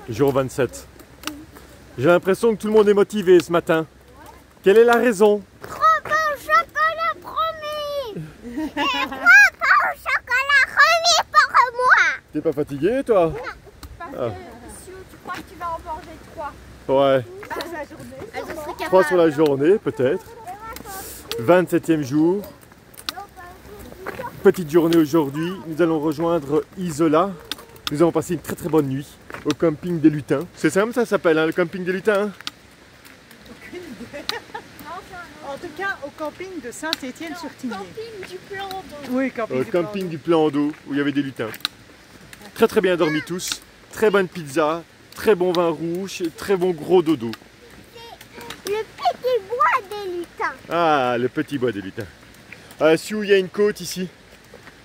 jour 27. J'ai l'impression que tout le monde est motivé ce matin. Quelle est la raison? Trop bon chocolat promis. Et trop bon chocolat remis pour moi. T'es pas fatigué toi? Non. Parce que si tu crois que tu vas en manger 3 Ouais. sur la journée. Je serais capable. 3 sur la journée peut-être. 27e jour. Petite journée aujourd'hui. Nous allons rejoindre Isola. Nous avons passé une très bonne nuit au camping des Lutins. C'est ça ça s'appelle, hein, le camping des Lutins, hein? En tout cas, au camping de Saint-Étienne-sur-Tigné. Camping du plan d'eau. Oui, camping Au du camping du plan d'eau où il y avait des lutins. Très bien dormi tous. Très bonne pizza, très bon vin rouge, très bon gros dodo. Le petit bois des lutins. Ah, le petit bois des lutins. Si il y a une côte ici,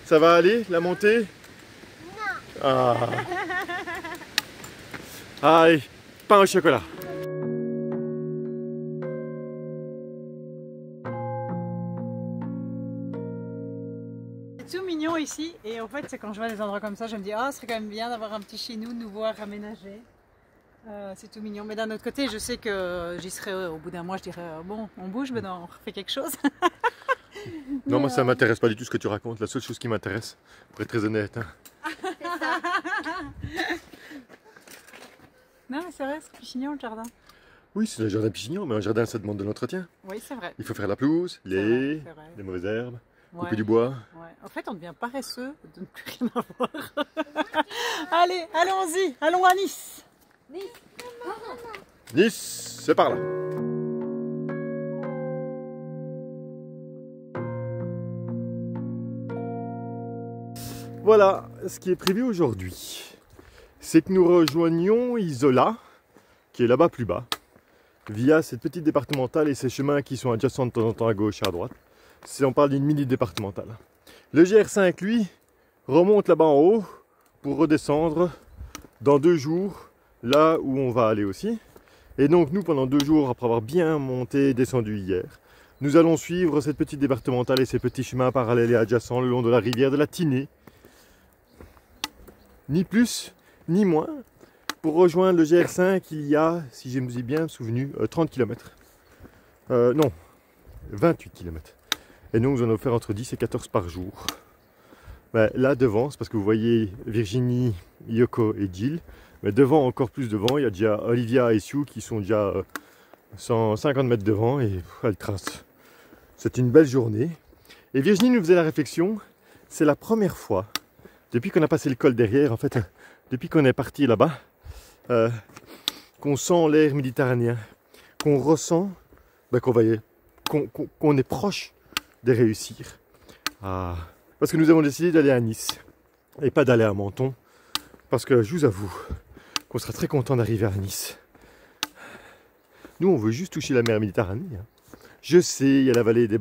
ça va aller, la montée? Non. Ah. Allez, pain au chocolat. C'est tout mignon ici. Et en fait, c'est quand je vois des endroits comme ça, je me dis, ah, ce serait quand même bien d'avoir un petit chez nous, de nous voir aménager. C'est tout mignon. Mais d'un autre côté, je sais que j'y serai au bout d'un mois, je dirais, bon, on bouge, mais non, on refait quelque chose. Non, moi ça m'intéresse pas du tout ce que tu racontes. La seule chose qui m'intéresse, pour être très honnête, hein. Non, mais c'est vrai, c'est Pichignon le jardin. Oui, c'est un jardin Pichignon, mais un jardin ça demande de l'entretien. Oui, c'est vrai. Il faut faire la pelouse, C'est vrai. les mauvaises herbes, couper Ouais. du bois. Ouais. En fait, on devient paresseux de ne plus rien avoir. Allez, allons-y, allons à Nice. Nice, c'est par là. Voilà, ce qui est prévu aujourd'hui, c'est que nous rejoignions Isola, qui est là-bas plus bas, via cette petite départementale et ces chemins qui sont adjacents de temps en temps à gauche et à droite. On parle d'une mini départementale. Le GR5, lui, remonte là-bas en haut pour redescendre dans 2 jours, là où on va aller aussi. Et donc nous, pendant 2 jours, après avoir bien monté et descendu hier, nous allons suivre cette petite départementale et ces petits chemins parallèles et adjacents le long de la rivière de la Tinée. Ni plus, ni moins. Pour rejoindre le GR5, il y a, si je me suis bien souvenu, 30 km. Non, 28 km. Et nous, nous en allons faire entre 10 et 14 par jour. Ben, là, devant, c'est parce que vous voyez Virginie, Yoko et Jill. Mais devant, encore plus devant, il y a déjà Olivia et Sue qui sont déjà 150 mètres devant et elles tracent. C'est une belle journée. Et Virginie nous faisait la réflexion, c'est la première fois, depuis qu'on a passé le col derrière, en fait, depuis qu'on est parti là-bas, qu'on sent l'air méditerranéen, qu'on ressent ben, qu'on est proche de réussir. Parce que nous avons décidé d'aller à Nice et pas d'aller à Menton, parce que je vous avoue qu'on sera très content d'arriver à Nice. Nous, on veut juste toucher la mer Méditerranée. Hein. Je sais, il y a la vallée du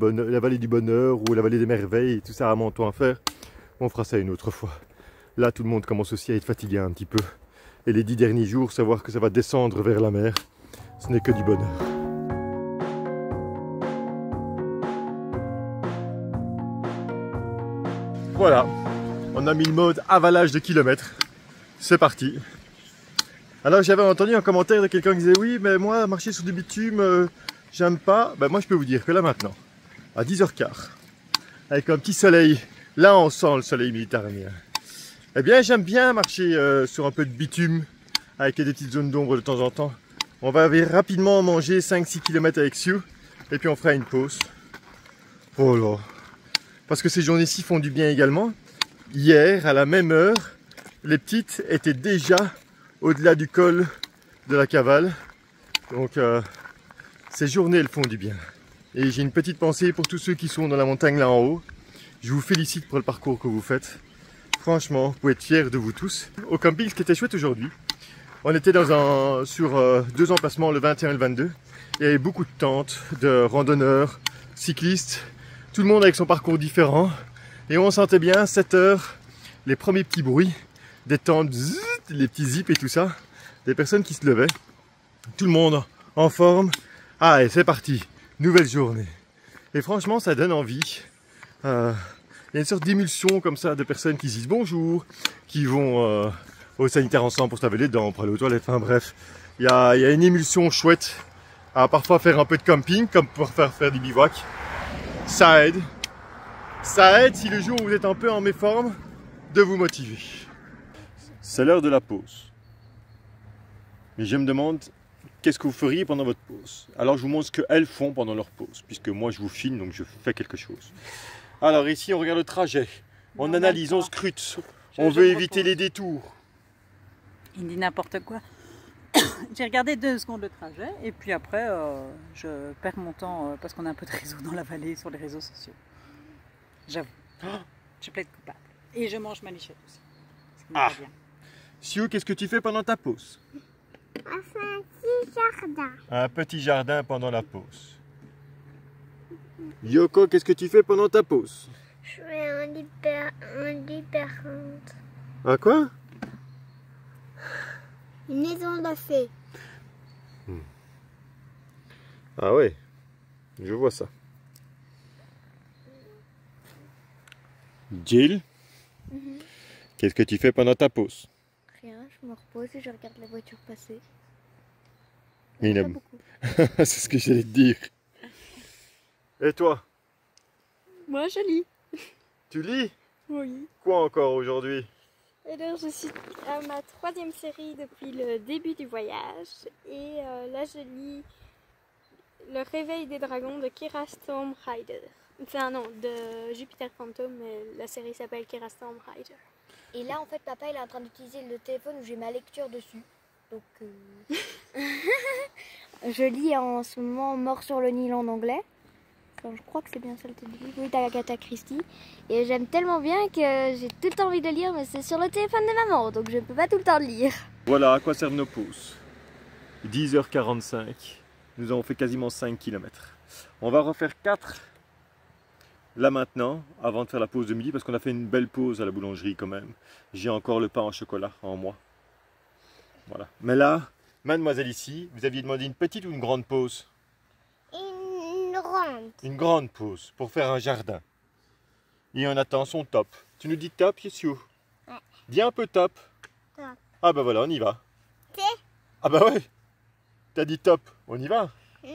bonheur ou la vallée des merveilles et tout ça à Menton à faire. On fera ça une autre fois. Là, tout le monde commence aussi à être fatigué un petit peu. Et les 10 derniers jours, savoir que ça va descendre vers la mer, ce n'est que du bonheur. Voilà, on a mis le mode avalage de kilomètres. C'est parti. Alors j'avais entendu un commentaire de quelqu'un qui disait oui, mais moi marcher sur du bitume, j'aime pas. Ben moi je peux vous dire que là maintenant, à 10h15, avec un petit soleil, là on sent le soleil méditerranéen. Eh bien j'aime bien marcher sur un peu de bitume, avec des petites zones d'ombre de temps en temps. On va rapidement manger 5-6 km avec Sue, et puis on fera une pause. Oh là. Parce que ces journées-ci font du bien également. Hier, à la même heure, les petites étaient déjà au-delà du col de la Cavale. Donc ces journées, elles font du bien. Et j'ai une petite pensée pour tous ceux qui sont dans la montagne là en haut. Je vous félicite pour le parcours que vous faites. Franchement, vous pouvez être fiers de vous tous. Au camping, ce qui était chouette aujourd'hui, on était sur 2 emplacements, le 21 et le 22. Il y avait beaucoup de tentes, de randonneurs, cyclistes, tout le monde avec son parcours différent. Et on sentait bien, 7 heures, les premiers petits bruits, des tentes, zzz, les petits zips et tout ça, des personnes qui se levaient. Tout le monde en forme. Ah, et c'est parti, nouvelle journée. Et franchement, ça donne envie. Il y a une sorte d'émulsion comme ça de personnes qui se disent bonjour, qui vont au sanitaire ensemble pour se laver les dents, pour aller aux toilettes, enfin bref. Il y a une émulsion chouette à parfois faire un peu de camping, comme pour faire du bivouac. Ça aide. Ça aide si le jour où vous êtes un peu en méforme, de vous motiver. C'est l'heure de la pause. Mais je me demande, qu'est-ce que vous feriez pendant votre pause? Alors je vous montre ce qu'elles font pendant leur pause, puisque moi je vous filme, donc je fais quelque chose. Alors ici on regarde le trajet, on analyse, on scrute, on veut éviter les détours. Il dit n'importe quoi. J'ai regardé 2 secondes le trajet et puis après je perds mon temps parce qu'on a un peu de réseau dans la vallée sur les réseaux sociaux. J'avoue. Je plaide coupable. Et je mange ma lichette aussi. Ah. Siou, qu'est-ce que tu fais pendant ta pause? On fait un petit jardin. Un petit jardin pendant la pause. Yoko, qu'est-ce que tu fais pendant ta pause? Je fais un hyperante. Un quoi? Une maison de fée. Ah ouais, je vois ça. Jill, qu'est-ce que tu fais pendant ta pause? Rien, je me repose et je regarde la voiture passer. Mais il Pas aime. beaucoup. C'est ce que j'allais te dire. Et toi? Moi, je lis. Tu lis? Oui. Quoi encore aujourd'hui? Alors, je suis à ma 3e série depuis le début du voyage. Et là, je lis Le réveil des dragons de Kira Storm Rider. Enfin, non, de Jupiter Phantom, mais la série s'appelle Kira Storm Rider. Et là, en fait, papa, il est en train d'utiliser le téléphone où j'ai ma lecture dessus. Donc, je lis en ce moment Mort sur le Nil en anglais. Enfin, je crois que c'est bien ça le titre du livre. Oui, d'Agatha Christie. Et j'aime tellement bien que j'ai tout le temps envie de le lire, mais c'est sur le téléphone de maman, donc je ne peux pas tout le temps le lire. Voilà à quoi servent nos pauses. 10h45. Nous avons fait quasiment 5 km. On va refaire 4 là maintenant, avant de faire la pause de midi, parce qu'on a fait une belle pause à la boulangerie quand même. J'ai encore le pain au chocolat en moi. Voilà. Mais là, mademoiselle ici, vous aviez demandé une petite ou une grande pause? Une grande. Une grande pause pour faire un jardin. Et on attend son top. Tu nous dis top, Yessio? Ouais. Dis un peu top. Top. Ah bah voilà, on y va. T. Ah bah ouais. T'as dit top, on y va? Non.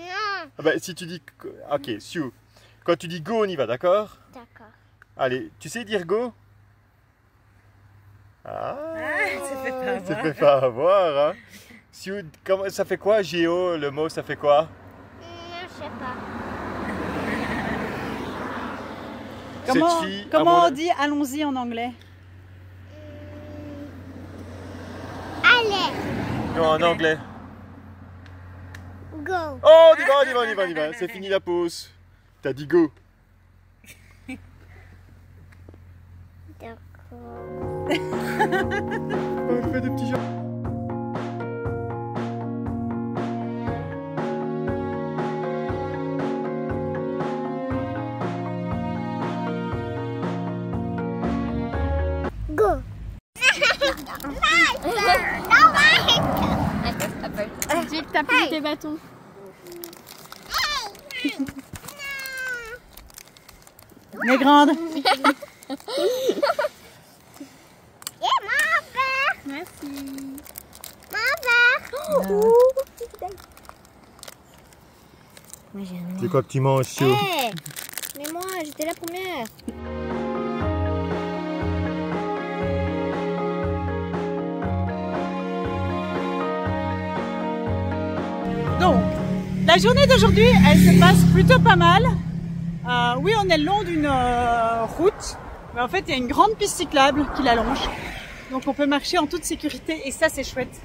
Ah bah si tu dis... Ok, Siou. Quand tu dis go, on y va, d'accord? D'accord. Allez, tu sais dire go? Ah, C'est fait pas avoir, hein? Siou, comment, ça fait quoi, Géo, le mot, ça fait quoi? Non, je sais pas. Comment, Cette fille, à comment mon- on dit allons-y en anglais? Allez, Non, en anglais. go. Oh, on y va, on y va, on y va, on y va. C'est fini la pause. T'as dit go. D'accord. On fait des petits jeux. Go. Jake, t'as pris tes bâtons. Les grandes. Et mon verre. Merci. Mon verre. Moi j'ai un C'est quoi que tu manges, Siou? Hey, mais moi j'étais la première. Donc, la journée d'aujourd'hui, elle se passe plutôt pas mal. Oui, on est le long d'une route, mais en fait, il y a une grande piste cyclable qui la longe. Donc, on peut marcher en toute sécurité et ça, c'est chouette.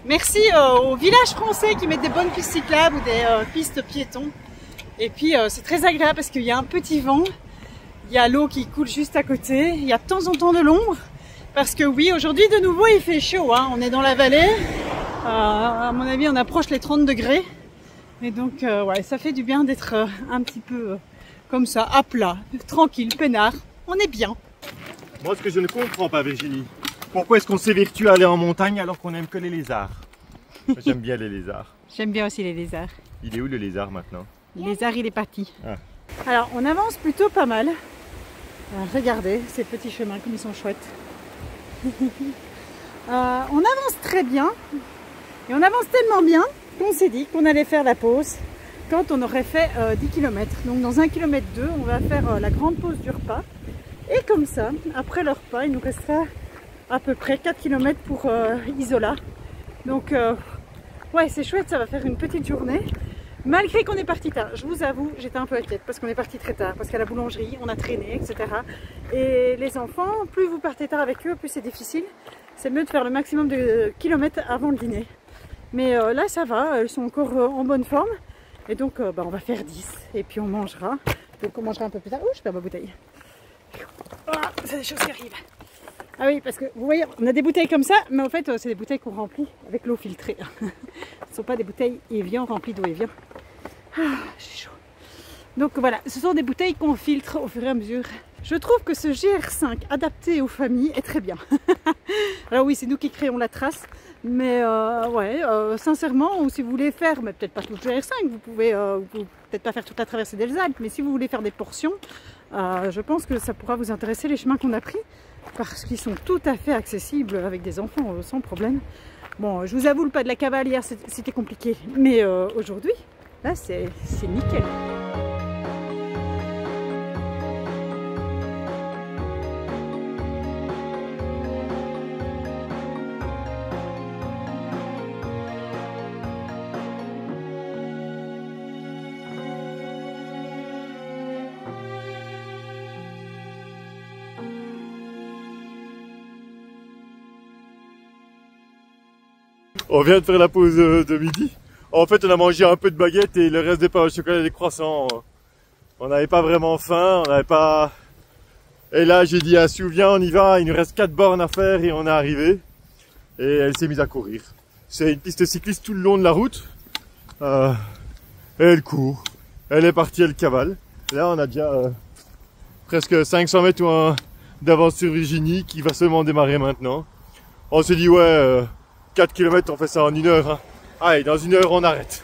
Merci aux villages français qui mettent des bonnes pistes cyclables ou des pistes piétons. Et puis, c'est très agréable parce qu'il y a un petit vent. Il y a l'eau qui coule juste à côté. Il y a de temps en temps de l'ombre. Parce que oui, aujourd'hui, de nouveau, il fait chaud, hein. On est dans la vallée. À mon avis, on approche les 30 degrés. Et donc, ouais, ça fait du bien d'être un petit peu comme ça, à plat, tranquille, peinard. On est bien. Moi, ce que je ne comprends pas, Virginie, pourquoi est-ce qu'on s'évertue à aller en montagne alors qu'on n'aime que les lézards? Moi, j'aime bien les lézards. J'aime bien aussi les lézards. Il est où le lézard maintenant? Le lézard, il est parti. Ah. Alors, on avance plutôt pas mal. Regardez ces petits chemins comme ils sont chouettes. On avance très bien. Et on avance tellement bien qu'on s'est dit qu'on allait faire la pause quand on aurait fait 10 km. Donc dans 1 km 2, on va faire la grande pause du repas. Et comme ça, après le repas, il nous restera à peu près 4 km pour Isola. Donc ouais, c'est chouette, ça va faire une petite journée. Malgré qu'on est parti tard, je vous avoue, j'étais un peu inquiète parce qu'on est parti très tard, parce qu'à la boulangerie, on a traîné, etc. Et les enfants, plus vous partez tard avec eux, plus c'est difficile. C'est mieux de faire le maximum de kilomètres avant le dîner. Mais là, ça va, elles sont encore en bonne forme. Et donc, on va faire 10 et puis on mangera. Donc on mangera un peu plus tard. Oh, je perds ma bouteille. Ah, c'est des choses qui arrivent. Ah oui, parce que vous voyez, on a des bouteilles comme ça, mais en fait, c'est des bouteilles qu'on remplit avec l'eau filtrée. Ce ne sont pas des bouteilles Evian remplies d'eau Evian. Ah, j'ai chaud. Donc voilà, ce sont des bouteilles qu'on filtre au fur et à mesure. Je trouve que ce GR5 adapté aux familles est très bien. Alors oui, c'est nous qui créons la trace, mais sincèrement, ou si vous voulez faire, mais peut-être pas tout le GR5, vous pouvez peut-être pas faire toute la traversée des Alpes, mais si vous voulez faire des portions, je pense que ça pourra vous intéresser les chemins qu'on a pris, parce qu'ils sont tout à fait accessibles avec des enfants sans problème. Bon, je vous avoue, le pas de la cavale hier, c'était compliqué, mais aujourd'hui, là, c'est nickel. On vient de faire la pause de midi. En fait, on a mangé un peu de baguette et le reste des pains au chocolat et des croissants. On n'avait pas vraiment faim, on n'avait pas... Et là, j'ai dit à Sue, viens, on y va, il nous reste 4 bornes à faire et on est arrivé. Et elle s'est mise à courir. C'est une piste cycliste tout le long de la route. Et elle court. Elle est partie, elle cavale. Là, on a déjà presque 500 mètres d'avance sur Virginie qui va seulement démarrer maintenant. On s'est dit, ouais... 4 km, on fait ça en 1 heure. Hein. Allez, dans 1 heure, on arrête.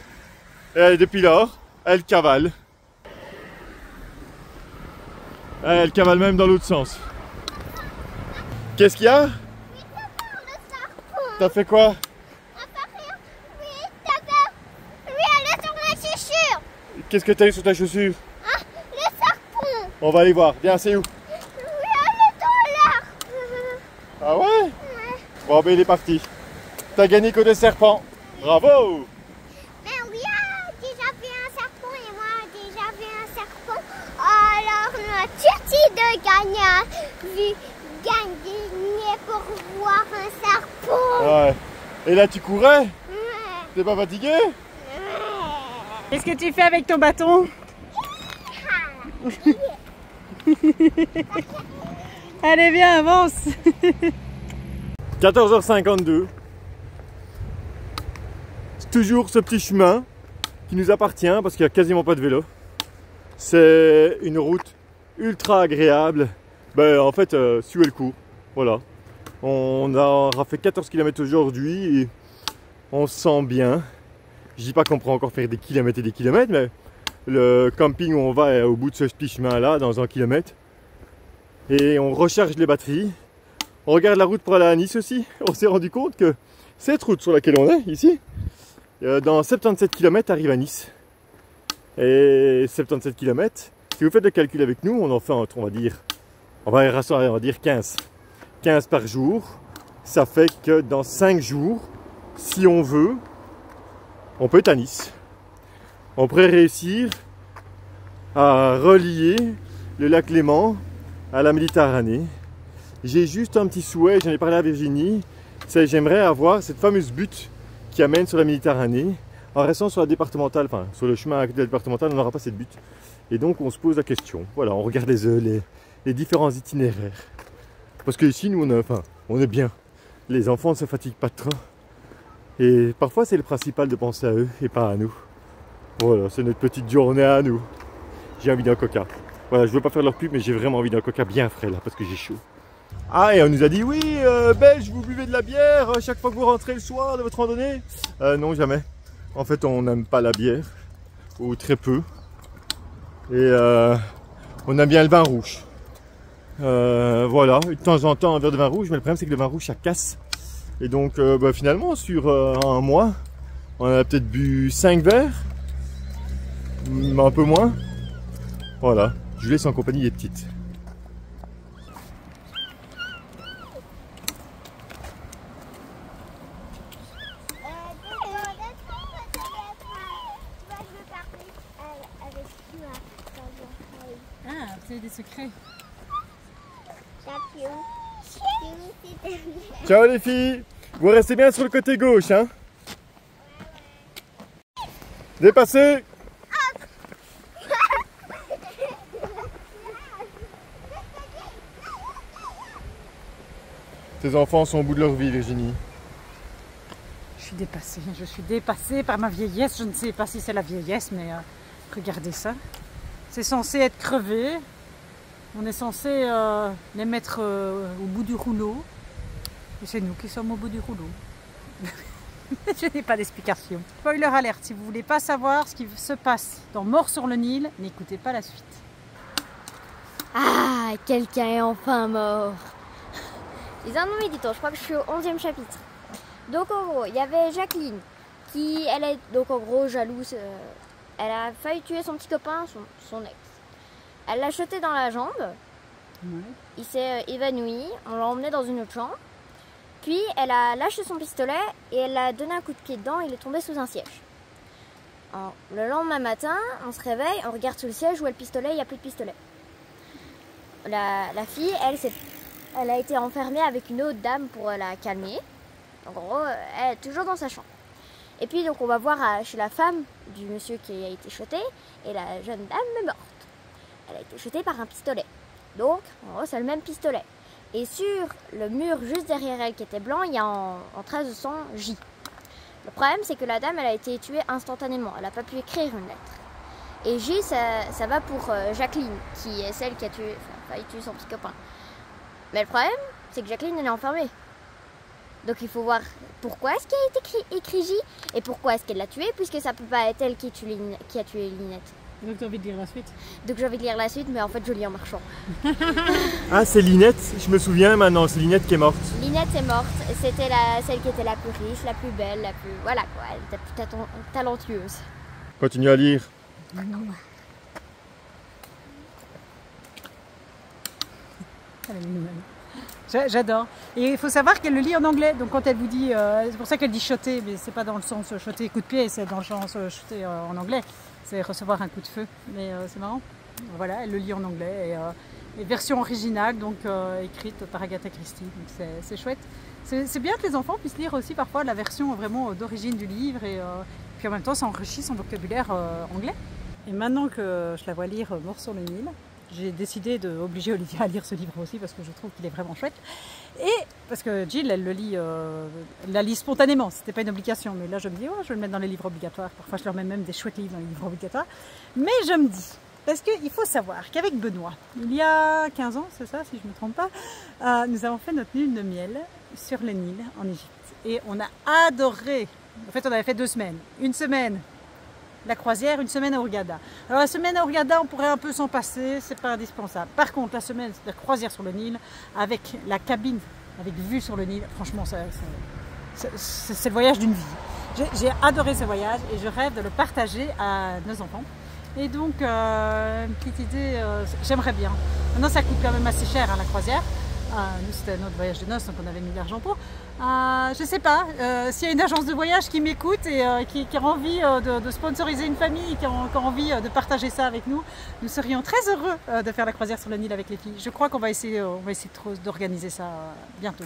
Et depuis lors, elle cavale. Elle cavale même dans l'autre sens. Qu'est-ce qu'il y a? T'as fait quoi? elle est sur ma chaussure. Qu'est-ce que t'as eu sur ta chaussure? Ah, le serpent. On va aller voir. Viens, c'est où? Oui, elle est dans l'arbre. Ah ouais? Bon, ben il est parti. T'as gagné côté serpent. Bravo! Mais oui, déjà vu un serpent et moi déjà vu un serpent. Alors notre sortie de gagner pour voir un serpent. Ouais. Et là tu courais? Ouais. T'es pas fatigué? Ouais. Qu'est-ce que tu fais avec ton bâton? Allez, viens, avance. 14h52. C'est toujours ce petit chemin qui nous appartient parce qu'il n'y a quasiment pas de vélo. C'est une route ultra agréable. Ben, en fait, Sue elle court. Voilà. On aura fait 14 km aujourd'hui et on se sent bien. Je dis pas qu'on pourra encore faire des kilomètres et des kilomètres, mais le camping où on va est au bout de ce petit chemin là, dans 1 kilomètre. Et on recharge les batteries. On regarde la route pour aller à Nice aussi. On s'est rendu compte que cette route sur laquelle on est, ici, dans 77 km arrive à Nice. Et 77 km, si vous faites le calcul avec nous, on en fait entre, on va dire 15. 15 par jour. Ça fait que dans 5 jours, si on veut, on peut être à Nice. On pourrait réussir à relier le lac Léman à la Méditerranée. J'ai juste un petit souhait, j'en ai parlé à Virginie, c'est j'aimerais avoir cette fameuse butte qui amène sur la Méditerranée. En restant sur la départementale, enfin sur le chemin à côté de la départementale, on n'aura pas cette butte. Et donc on se pose la question, voilà, on regarde les différents itinéraires. Parce que ici, nous, on est bien. Les enfants ne se fatiguent pas trop. Et parfois, c'est le principal de penser à eux et pas à nous. Voilà, c'est notre petite journée à nous. J'ai envie d'un coca. Voilà, je ne veux pas faire leur pub, mais j'ai vraiment envie d'un coca bien frais là, parce que j'ai chaud. Ah, et on nous a dit, oui, Belge, vous buvez de la bière chaque fois que vous rentrez le soir de votre randonnée? Non, jamais. En fait, on n'aime pas la bière, ou très peu. Et on aime bien le vin rouge. Voilà, de temps en temps un verre de vin rouge, mais le problème c'est que le vin rouge ça casse. Et donc finalement sur un mois, on a peut-être bu 5 verres, un peu moins. Voilà, je laisse en compagnie des petites. Ah, vous avez des secrets. Ciao les filles, vous restez bien sur le côté gauche, hein. Dépassez. Tes enfants sont au bout de leur vie, Virginie. Je suis dépassée par ma vieillesse. Je ne sais pas si c'est la vieillesse, mais regardez ça. C'est censé être crevé. On est censé les mettre au bout du rouleau. Et c'est nous qui sommes au bout du rouleau. Je n'ai pas d'explication. Spoiler alerte, si vous ne voulez pas savoir ce qui se passe dans Mort sur le Nil, n'écoutez pas la suite. Ah, quelqu'un est enfin mort. Ils en ont mis du temps, je crois que je suis au 11e chapitre. Donc en gros, il y avait Jacqueline qui, elle est donc en gros jalouse. Elle a failli tuer son petit copain, son ex. Elle l'a jeté dans la jambe. Ouais. Il s'est évanoui. On l'a emmené dans une autre chambre. Puis elle a lâché son pistolet et elle a donné un coup de pied dedans. Il est tombé sous un siège. Alors, le lendemain matin, on se réveille, on regarde sous le siège où est le pistolet. Il n'y a plus de pistolet. La fille, elle a été enfermée avec une autre dame pour la calmer. En gros, elle est toujours dans sa chambre. Et puis donc on va voir chez la femme du monsieur qui a été shooté. Et la jeune dame est morte. Elle a été shootée par un pistolet. Donc, en gros, c'est le même pistolet. Et sur le mur juste derrière elle qui était blanc, il y a en trace de sang J. Le problème, c'est que la dame, elle a été tuée instantanément. Elle n'a pas pu écrire une lettre. Et J, ça va pour Jacqueline, qui est celle qui a failli tuer son petit copain. Mais le problème, c'est que Jacqueline, elle est enfermée. Donc il faut voir pourquoi est-ce qu'il a été écrit J et pourquoi est-ce qu'elle l'a tué, puisque ça peut pas être elle qui a tué Linette. Donc tu as envie de lire la suite? Donc j'ai envie de lire la suite, mais en fait je lis en marchant. Ah, c'est Linette, je me souviens maintenant, c'est Linette qui est morte. Linette est morte, c'était celle qui était la plus riche, la plus belle, la plus... Voilà quoi, elle était plus talentueuse. Continue à lire. Non. Elle est mignonne. J'adore. Et il faut savoir qu'elle le lit en anglais. Donc quand elle vous dit, c'est pour ça qu'elle dit shotter, mais c'est pas dans le sens shotter coup de pied, c'est dans le sens shotter en anglais. C'est recevoir un coup de feu. Mais c'est marrant. Voilà, elle le lit en anglais. Et version originale, donc écrite par Agatha Christie. Donc c'est chouette. C'est bien que les enfants puissent lire aussi parfois la version vraiment d'origine du livre. Et puis en même temps, ça enrichit son vocabulaire anglais. Et maintenant que je la vois lire Mort sur le Nil, j'ai décidé d'obliger Olivia à lire ce livre aussi parce que je trouve qu'il est vraiment chouette. Et parce que Jill, elle le lit, elle la lit spontanément, c'était pas une obligation. Mais là, je me dis, oh, je vais le mettre dans les livres obligatoires. Parfois, je leur mets même des chouettes livres dans les livres obligatoires. Mais je me dis, parce qu'il faut savoir qu'avec Benoît, il y a 15 ans, c'est ça, si je ne me trompe pas, nous avons fait notre lune de miel sur le Nil en Égypte. Et on a adoré. En fait, on avait fait 2 semaines. Une semaine la croisière, une semaine à Hurghada. Alors la semaine à Hurghada, on pourrait un peu s'en passer, c'est pas indispensable. Par contre, la semaine de croisière sur le Nil, avec la cabine, avec vue sur le Nil, franchement, c'est le voyage d'une vie. J'ai adoré ce voyage et je rêve de le partager à nos enfants. Et donc, une petite idée, j'aimerais bien. Maintenant, ça coûte quand même assez cher, hein, la croisière. Nous, c'était notre voyage de noces, donc on avait mis l'argent pour. Je sais pas, s'il y a une agence de voyage qui m'écoute et qui a envie de sponsoriser une famille, qui a envie de partager ça avec nous, nous serions très heureux de faire la croisière sur le Nil avec les filles. Je crois qu'on va essayer, d'organiser ça bientôt.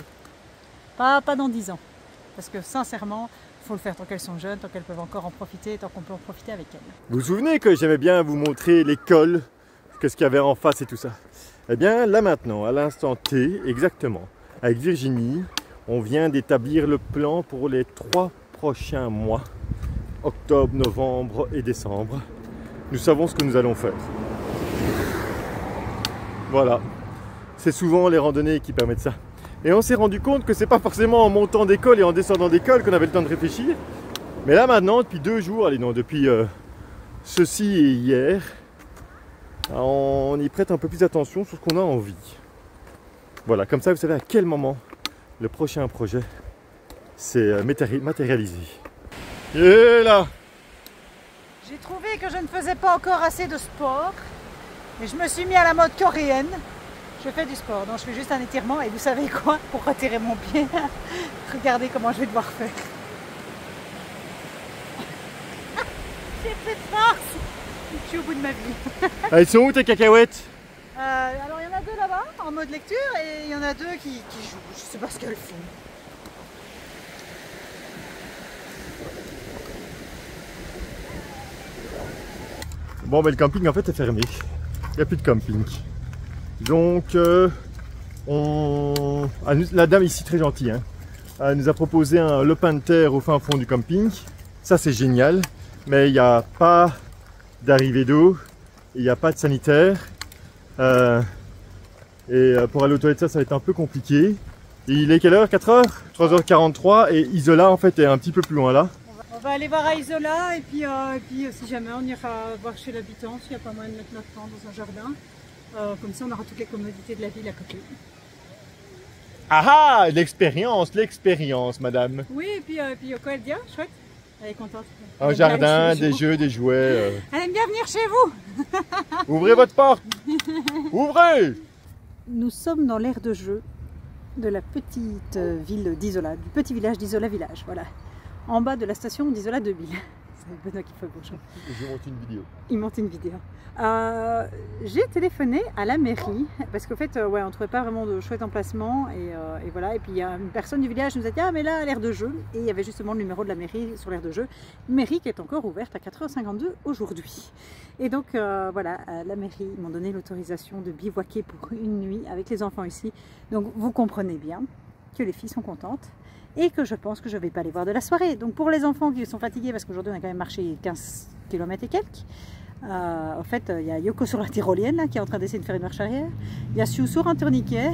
Pas dans 10 ans. Parce que sincèrement, il faut le faire tant qu'elles sont jeunes, tant qu'elles peuvent encore en profiter, tant qu'on peut en profiter avec elles. Vous vous souvenez que j'aimais bien vous montrer l'école, qu'est-ce qu'il y avait en face et tout ça? Eh bien là maintenant, à l'instant T, exactement, avec Virginie, on vient d'établir le plan pour les 3 prochains mois, octobre, novembre et décembre. Nous savons ce que nous allons faire. Voilà, c'est souvent les randonnées qui permettent ça. Et on s'est rendu compte que c'est pas forcément en montant d'école et en descendant d'école qu'on avait le temps de réfléchir. Mais là maintenant, depuis 2 jours, allez non, depuis ceci et hier, on y prête un peu plus attention sur ce qu'on a envie. Voilà, comme ça vous savez à quel moment le prochain projet c'est matérialisé. Et là, J'ai trouvé que je ne faisais pas encore assez de sport et je me suis mis à la mode coréenne. Je fais du sport, donc je fais juste un étirement et vous savez quoi? Pour retirer mon pied, regardez comment je vais devoir faire. J'ai plus de force. Je suis au bout de ma vie. elles sont où tes cacahuètes? Alors il y en a deux là-bas en mode lecture et il y en a deux qui jouent. Je sais pas ce qu'elles font. Bon, mais le camping en fait est fermé. Il n'y a plus de camping. Donc, la dame ici, très gentille, hein, elle nous a proposé un lopin de terre au fin fond du camping. Ça, c'est génial. Mais il n'y a pas d'arrivée d'eau, il n'y a pas de sanitaire. Pour aller aux toilettes, ça va être un peu compliqué. Et il est quelle heure? 4h? 3h43 et Isola en fait est un petit peu plus loin là. On va aller voir à Isola et puis si jamais on ira voir chez l'habitant s'il n'y a pas moyen de mettre notre camp dans un jardin. Comme ça on aura toutes les commodités de la ville à côté. Ah ah, l'expérience madame. Oui et puis Yoko elle dit ah, chouette, elle est contente. Un jardin, des jeux, des jouets. Elle aime bien venir chez vous. Ouvrez votre porte. Ouvrez. Nous sommes dans l'aire de jeu de la petite ville d'Isola, du petit village d'Isola Village, voilà. En bas de la station d'Isola 2000. C'est Benoît qui fait bonjour. Je monte une vidéo. Il monte une vidéo. J'ai téléphoné à la mairie parce qu'en fait, ouais, on ne trouvait pas vraiment de chouette emplacement et voilà. Et puis il y a une personne du village qui nous a dit ah mais là à l'aire de jeu et il y avait justement le numéro de la mairie sur l'aire de jeu. Mairie qui est encore ouverte à 4h52 aujourd'hui. Et donc voilà, la mairie m'ont donné l'autorisation de bivouaquer pour une nuit avec les enfants ici. Donc vous comprenez bien que les filles sont contentes. Et que je pense que je ne vais pas aller voir de la soirée. Donc pour les enfants qui sont fatigués, parce qu'aujourd'hui on a quand même marché 15 km et quelques, en fait il y a Yoko sur la tyrolienne là, qui est en train d'essayer de faire une marche arrière, il y a Sue sur un tourniquet,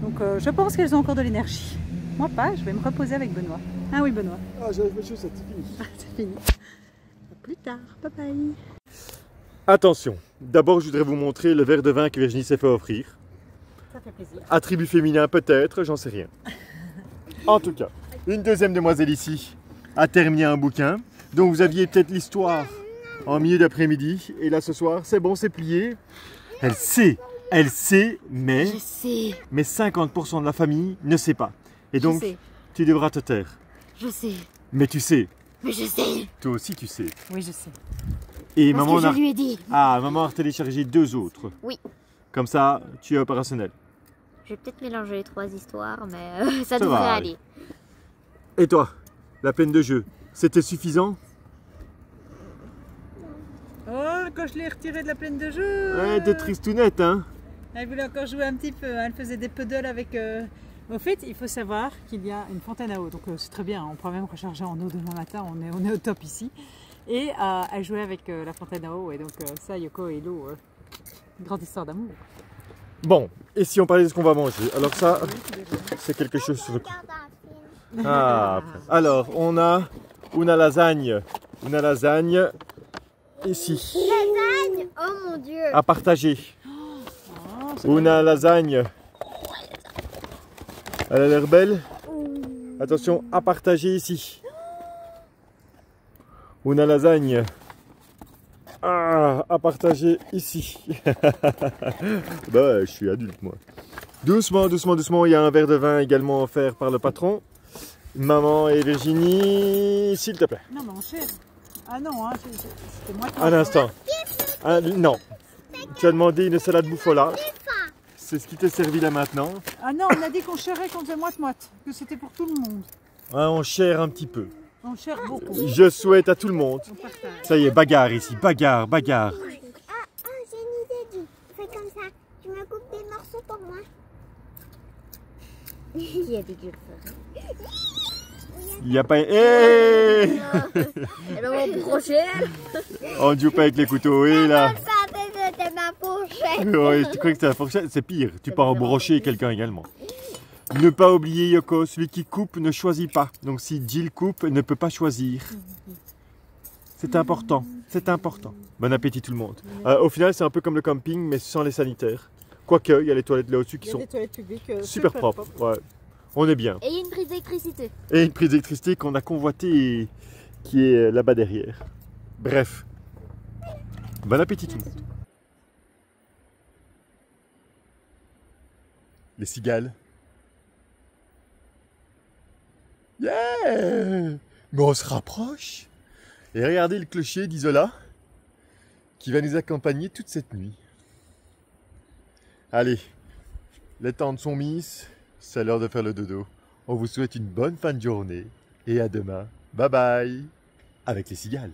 donc je pense qu'elles ont encore de l'énergie. Moi pas, je vais me reposer avec Benoît. Ah oui Benoît. Ah j'arrive mes chaussettes, c'est fini. C'est fini. À plus tard, bye bye. Attention, d'abord je voudrais vous montrer le verre de vin que Virginie s'est fait offrir. Ça fait plaisir. Attribut féminin peut-être, j'en sais rien. En tout cas, une deuxième demoiselle ici a terminé un bouquin dont vous aviez peut-être l'histoire en milieu d'après-midi. Et là ce soir, c'est bon, c'est plié. Elle sait, mais, Je sais, mais 50% de la famille ne sait pas. Et donc, sais. tu devras te taire. je sais, Mais tu sais, mais je sais. toi aussi tu sais. Oui je sais. Et Parce maman que a... je lui ai dit. Ah, maman a téléchargé 2 autres. Oui. Comme ça, tu es opérationnel. Je vais peut-être mélanger les 3 histoires, mais ça Ça devrait va aller. Et toi, la peine de jeu, c'était suffisant? Oh, quand je l'ai retirée de la plaine de jeu. Ouais, t'es tristounette, hein? Elle voulait encore jouer un petit peu, hein. Elle faisait des puddles avec... Au fait, il faut savoir qu'il y a une fontaine à eau, donc c'est très bien, on pourra même recharger en eau demain matin, on est au top ici. Et elle jouait avec la fontaine à eau, et donc ça, Yoko et l'eau, grande histoire d'amour. Bon, et si on parlait de ce qu'on va manger? Alors ça, c'est quelque chose sur le coup. Ah, après. Alors, on a une lasagne ici, Lasagne. Oh mon Dieu. à partager. Oh, Une lasagne, elle a l'air belle. Attention, à partager ici. Une lasagne à partager ici. Bah, je suis adulte moi. Doucement, doucement, doucement. Il y a un verre de vin également offert par le patron. Maman et Virginie, s'il te plaît. non, mais on cher. Ah non, hein, c'était moi qui... Un instant. Non. Tu as demandé une salade bouffola. C'est ce qui t'est servi là maintenant. Ah non, on a dit qu'on chérait, qu'on faisait moite-moite, que c'était pour tout le monde. On chère un petit peu. On chère beaucoup. Je souhaite à tout le monde. On partage. Ça y est, bagarre ici. Bagarre, bagarre. J'ai une idée, dis. Fais comme ça. Tu me coupes des morceaux pour moi. Qui a dit que je le ferais? Il n'y a pas... Hey Eh ben mon prochain. On ne joue pas avec les couteaux. Et là. C'était ma pochette. Ouais, tu crois que c'est la fourchette? C'est pire. Tu peux embrocher quelqu'un également. Ne pas oublier Yoko, celui qui coupe ne choisit pas. Donc si Jill coupe, ne peut pas choisir. C'est important, c'est important. Bon appétit tout le monde. Au final, c'est un peu comme le camping, mais sans les sanitaires. Quoique, il y a les toilettes là au-dessus qui Il y a sont des toilettes publiques super propres. Ouais. On est bien. Et il y a une prise d'électricité. Et une prise d'électricité qu'on a convoitée et qui est là-bas derrière. Bref. Bon appétit tout le monde. Les cigales. Yeah! Mais on se rapproche. Et regardez le clocher d'Isola qui va nous accompagner toute cette nuit. Allez, les tentes sont mises, c'est l'heure de faire le dodo. On vous souhaite une bonne fin de journée et à demain. Bye bye avec les cigales.